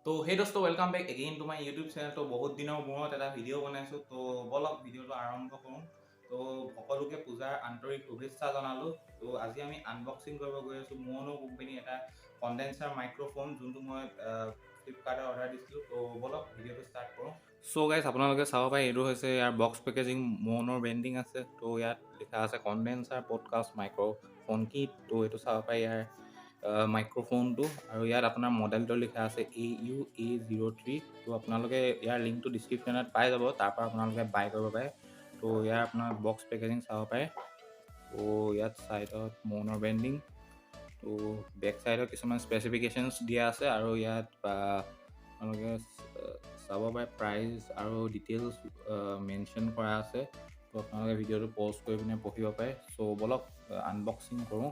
তো hey dosto, welcome back again to my YouTube channel. তো বহুত দিনৰ মূৰত এটা ভিডিঅ' বনাইছো। তো বলক ভিডিঅ'টো আৰম্ভ কৰোঁ। তো সকলোকে পূজাৰ আন্তৰিক শুভেচ্ছা জনালো। তো আজি আমি আনবক্সিং কৰিব গৈ আছো Maono কোম্পানী এটা কনডেন্সাৰ মাইক্ৰফোন, যোনটো মই ফ্লিপকাৰ্টত অৰ্ডাৰ দিছিলোঁ। তো বলক ভিডিঅ'টো ষ্টাৰ্ট কৰোঁ। সো গাইজ, আপোনালোকে চাব পাৰে এইটো হৈছে ইয়াৰ বক্স পেকেজিং, Maonoৰ ব্ৰেণ্ডিং আছে। তো ইয়াত লিখা আছে কনডেন্সাৰ পডকাষ্ট মাইক্ৰফোন কিট। তো এইটো চাব পাৰে ইয়াৰ মাইক্ৰফোনটো, আৰু ইয়াত আপোনাৰ মডেলটো লিখা আছে AU-A03। তো আপোনালোকে ইয়াৰ লিংকটো ডিছক্ৰিপশ্যনত পাই যাব, তাৰ পৰা আপোনালোকে বাই কৰিব পাৰে। তো ইয়াৰ আপোনাৰ বক্স পেকেজিং চাব পাৰে। তো ইয়াত ছাইডত Maonoৰ ব্ৰেণ্ডিং, তো বেক ছাইডত কিছুমান স্পেচিফিকেশ্যনছ দিয়া আছে, আৰু ইয়াত আপোনালোকে চাব পাৰে প্ৰাইচ আৰু ডিটেইলছ মেনশ্যন কৰা আছে। তো আপোনালোকে ভিডিঅ'টো পজ কৰি পিনে পঢ়িব পাৰে। চ' বলক আনবক্সিং কৰোঁ।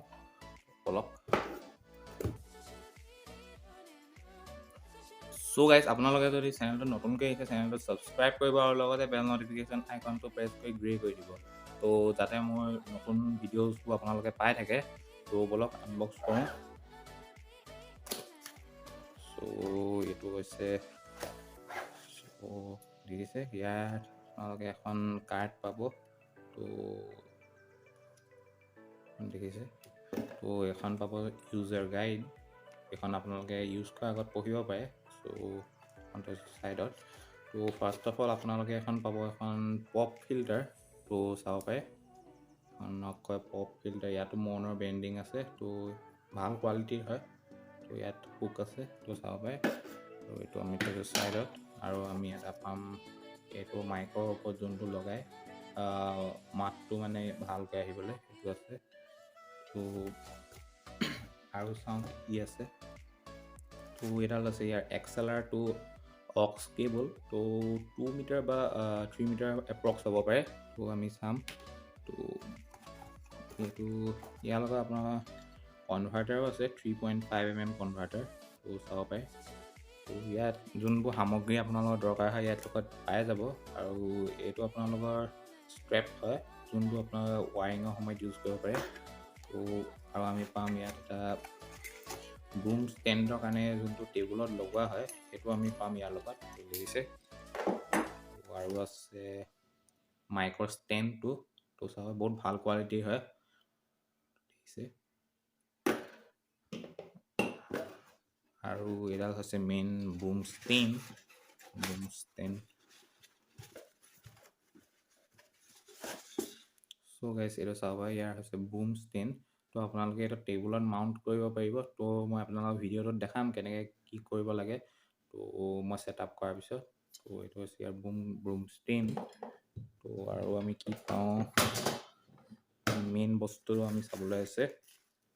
বলক। সো গাইজ, আপোনালোকে যদি চেনেলটো নতুনকৈ আহিছে, চেনেলটো ছাবস্ক্ৰাইব কৰিব আৰু লগতে বেল নটিফিকেশ্যন আইকনটো প্ৰেছ কৰি গ্ৰে কৰি দিব, তো যাতে মোৰ নতুন ভিডিঅ'জবোৰ আপোনালোকে পাই থাকে। তো বলক আনবক্স কৰোঁ। চ' এইটো হৈছে দেখিছে, ইয়াত আপোনালোকে এখন কাৰ্ড পাব। তো দেখিছে, তো এখন পাব ইউজাৰ গাইড, এখন আপোনালোকে ইউজ কৰাৰ আগত পঢ়িব পাৰে। চ' ছাইডত তো ফাৰ্ষ্ট অফ অল আপোনালোকে এখন পাব, এখন পপ ফিল্টাৰ। তো চাব পাৰে, এখনক কয় পপ ফিল্টাৰ। ইয়াতো Maonoৰ ব্ৰেণ্ডিং আছে, তো ভাল কোৱালিটিৰ হয়। তো ইয়াত হুক আছে, তো চাব পাৰে। তো এইটো আমি থৈছোঁ ছাইডত, আৰু আমি এটা পাম এইটো মাইকৰ ওপৰত যোনটো লগাই মাতটো মানে ভালকৈ আহিবলৈ, সেইটো আছে। তো আৰু চাওঁ কি আছে। তো এডাল আছে ইয়াৰ XLR টু অক্স কেবল। তো 2 মিটাৰ বা 3 মিটাৰ এপ্ৰক্স হ'ব পাৰে। তো আমি চাম। তো এইটো ইয়াৰ লগত আপোনাৰ কনভাৰ্টাৰো আছে, 3.5 mm কনভাৰ্টাৰ। তো চাব পাৰে। তো ইয়াত যোনবোৰ সামগ্ৰী আপোনালোকৰ দৰকাৰ হয় ইয়াত লগত পাই যাব, আৰু এইটো আপোনালোকৰ ষ্ট্ৰেপ হয়, যোনটো আপোনাৰ ৱাৰিঙৰ সময়ত ইউজ কৰিব পাৰে। তো আৰু আমি পাম ইয়াত এটা বুম ষ্টেণ্ডৰ কাৰণে যোনটো টেবুলত লগোৱা হয়, সেইটো আমি পাম ইয়াৰ লগত। দেখিছে, আৰু আছে মাইকৰ ষ্টেণ্ডটো। তো চাব, বহুত ভাল কোৱালিটিৰ হয়। দেখিছে, আৰু এডাল হৈছে মেইন বুম ষ্টেণ্ড। চ' গাইজ, এইটো চাব, ইয়াৰ হৈছে বুম ষ্টেণ্ড। তো আপোনালোকে এইটো টেবুলত মাউণ্ট কৰিব পাৰিব। তো মই আপোনালোকক ভিডিঅ'টোত দেখাম কেনেকৈ কি কৰিব লাগে, তো মই ছেট আপ কৰাৰ পিছত। তো এইটো হৈছে ইয়াৰ বুম ষ্টেণ্ড। তো আৰু আমি কি পাওঁ, মেইন বস্তুটো আমি চাবলৈ আছে।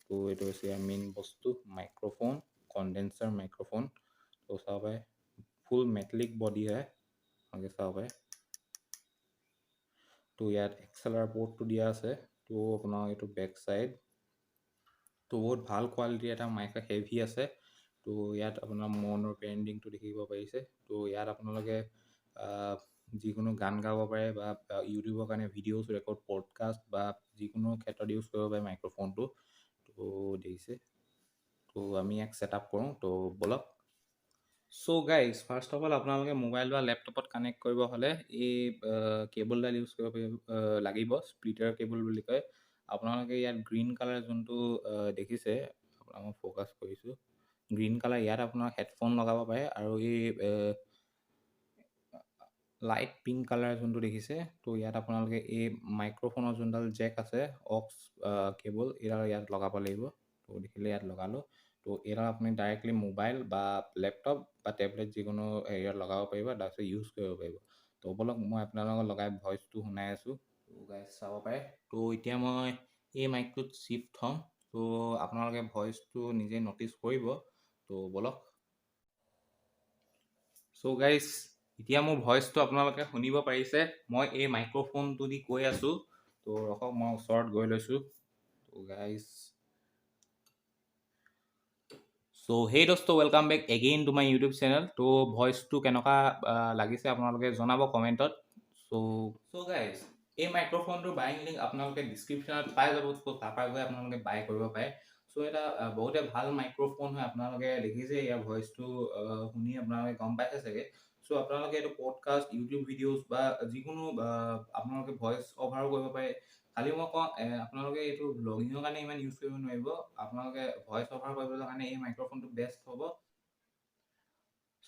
তো এইটো হৈছে ইয়াৰ মেইন বস্তু, মাইক্ৰফোন, কনডেন্সাৰ মাইক্ৰফোন। তো চাব পাৰে, ফুল মেটালিক বডি হয়, আপোনালোকে চাব পাৰে। তো ইয়াত XLR পৰ্টটো দিয়া আছে। তো আপোনাৰ এইটো বেক ছাইড, তো বহুত ভাল কোৱালিটিৰ এটা মাইক, হেভি আছে। তো ইয়াত আপোনাৰ Maonoৰ ব্ৰেণ্ডিংটো দেখিব পাৰিছে। তো ইয়াত আপোনালোকে যিকোনো গান গাব পাৰে, বা ইউটিউবৰ কাৰণে ভিডিঅ'জ ৰেকৰ্ড, পডকাষ্ট, বা যিকোনো ক্ষেত্ৰত ইউজ কৰিব পাৰে মাইক্ৰফোনটো। তো দেখিছে, তো আমি ইয়াক ছেট আপ কৰোঁ। তো বলক। চ' গাইজ, ফাৰ্ষ্ট অফ অল আপোনালোকে মোবাইল বা লেপটপত কানেক্ট কৰিব হ'লে এই কেবলডাল ইউজ কৰিব লাগিব, স্প্লিটাৰ কেবল বুলি কয়। আপোনালোকে ইয়াত গ্ৰীণ কালাৰ যোনটো দেখিছে, আপোনাক মই ফ'কাছ কৰিছোঁ, গ্ৰীণ কালাৰ, ইয়াত আপোনাৰ হেডফোন লগাব পাৰে। আৰু এই লাইট পিংক কালাৰ যোনটো দেখিছে, তো ইয়াত আপোনালোকে এই মাইক্ৰফোনৰ যোনডাল জেক আছে, অক্স কেবল, এইডাল ইয়াত লগাব লাগিব। তো দেখিলে ইয়াত লগালোঁ। তো এইডাল আপুনি ডাইৰেক্টলি মোবাইল বা লেপটপ বা টেবলেট যিকোনো হেৰিয়াত লগাব পাৰিব, তাৰপিছত ইউজ কৰিব পাৰিব। তো বলক মই আপোনালোকক লগাই ভইচটো শুনাই আছোঁ। তো গাইজ চাব পাৰে। তো এতিয়া মই এই মাইকটোত শ্বিফ্ট হ'ম। তো আপোনালোকে ভইচটো নিজে ন'টিচ কৰিব। তো বলক। চ' গাইজ, এতিয়া মোৰ ভইচটো আপোনালোকে শুনিব পাৰিছে। মই এই মাইক্ৰফোনটো দি কৈ আছোঁ। তো ৰখক, মই ওচৰত গৈ লৈছোঁ। তো guys, so' hey dosto, welcome back again to my YouTube channel. তো ভইচটো কেনেকুৱা লাগিছে আপোনালোকে জনাব কমেণ্টত। চ' গাইজ, এই মাইক্ৰফোনটোৰ বাইং লিংক আপোনালোকে ডিছক্ৰিপশ্যনত পাই যাব। তো তাৰপৰা গৈ আপোনালোকে বাই কৰিব পাৰে। চ' চ' এটা বহুতে ভাল মাইক্ৰ'ফোন হয়, আপোনালোকে দেখিছে ইয়াৰ ভইচটো শুনি আপোনালোকে গম পাইছে চাগে। চ' আপোনালোকে এইটো পডকাষ্ট, ইউটিউব ভিডিঅ'জ বা যিকোনো আপোনালোকে ভইচ অভাৰো কৰিব পাৰে। খালি মই কওঁ আপোনালোকে এইটো ব্লগিঙৰ কাৰণে ইমান ইউজ কৰিব নোৱাৰিব, আপোনালোকে ভইচ অভাৰ কৰিবলৈ কাৰণে এই মাইক্ৰ'ফোনটো বেষ্ট হ'ব।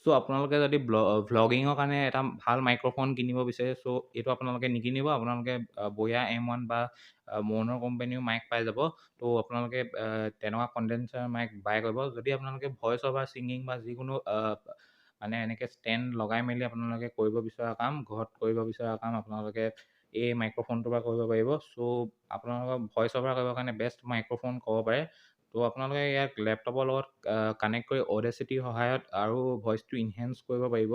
চ' আপোনালোকে যদি ভ্লগিঙৰ কাৰণে এটা ভাল মাইক্ৰ'ফোন কিনিব বিচাৰে, চ' এইটো আপোনালোকে নিকিনিব, আপোনালোকে বয়া M1 বা ম'নৰ কোম্পানীও মাইক পাই যাব। ত' আপোনালোকে তেনেকুৱা কণ্ডেনচাৰ মাইক বাই কৰিব। যদি আপোনালোকে ভইচ অভাৰ ছিংগিং বা যিকোনো মানে এনেকৈ ষ্টেণ্ড লগাই মেলি আপোনালোকে কৰিব বিচৰা কাম, ঘৰত কৰিব বিচৰা কাম আপোনালোকে এই মাইক্ৰ'ফোনটোৰ পৰা কৰিব পাৰিব। চ' আপোনালোকৰ ভইচ অভাৰ কৰিবৰ কাৰণে বেষ্ট মাইক্ৰ'ফোন ক'ব পাৰে। ত' আপোনালোকে ইয়াক লেপটপৰ লগত কানেক্ট কৰি অডেচিটিৰ সহায়ত আৰু ভইচটো ইনহেঞ্চ কৰিব পাৰিব।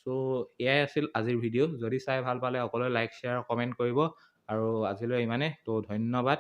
চ' এয়াই আছিল আজিৰ ভিডিঅ'। যদি চাই ভাল পালে সকলোৱে লাইক, শ্বেয়াৰ, কমেণ্ট কৰিব। আৰু আজিলৈ ইমানে। ত' ধন্যবাদ।